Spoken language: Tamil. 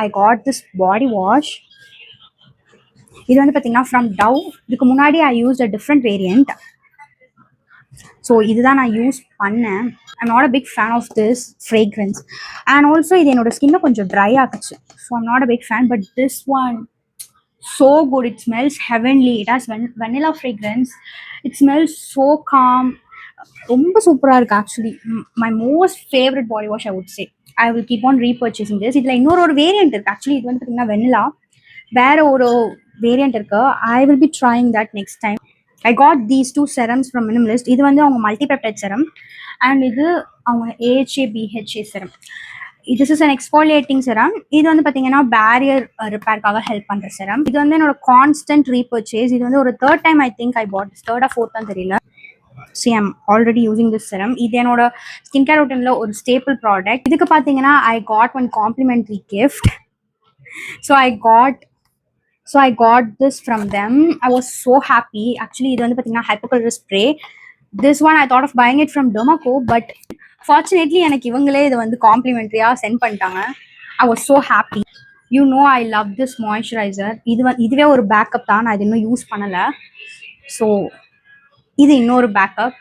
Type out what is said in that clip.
I got this body wash. இது வந்து பார்த்தீங்கன்னா ஃப்ரம் டவ். இதுக்கு முன்னாடி I used a different variant. So இதுதான் நான் யூஸ் பண்ணேன். I'm not a big fan of this fragrance. And also இது என்னோட ஸ்கின்னை கொஞ்சம் ட்ரை ஆக்குச்சு. So I'm not a big fan. But this one, so good. It smells heavenly. It has vanilla fragrance. It smells so calm. ரொம்ப சூப்பராக இருக்குது actually. My most favourite body wash I would say. I will keep on repurchasing this. இதில் இன்னொரு வேரியன்ட் இருக்குது ஆக்சுவலி. இது வந்து பார்த்தீங்கன்னா வெனிலா. வேற ஒரு வேரியன்ட் இருக்கு. I will be trying that next time. I got these two serums from Minimalist. இது வந்து அவங்க மல்டிபெப்டைட் செரம் அண்ட் இது அவங்க AHA BHA serum. this is an exfoliating serum. இது வந்து பார்த்தீங்கன்னா பேரியர் ரிப்பேர்க்காக ஹெல்ப் பண்ணுற செரம். இது வந்து என்னோட கான்ஸ்டன்ட் ரீபர்ச்சேஸ். இது வந்து ஒரு third time I think I bought. தேர்டா ஃபோர்த்தான் தெரியல. See, I'm already using this serum. இது என்னோட ஸ்கின் கேர் ரொட்டீன்ல ஒரு ஸ்டேபிள் ப்ராடக்ட். இதுக்கு பார்த்தீங்கன்னா I got one complimentary gift. So I got this from them. I was so happy. Actually, இது வந்து பார்த்தீங்கன்னா hypocolor spray. This one I thought of buying it from Dermaco, but fortunately எனக்கு இவங்களே இது வந்து காம்ப்ளிமெண்ட்ரியா சென்ட் பண்ணிட்டாங்க. I was so happy. You know I love this moisturizer. இதுவே ஒரு பேக்கப் தான். நான் இது இன்னும் யூஸ் பண்ணல. ஸோ இது இன்னொரு பேக்கப்.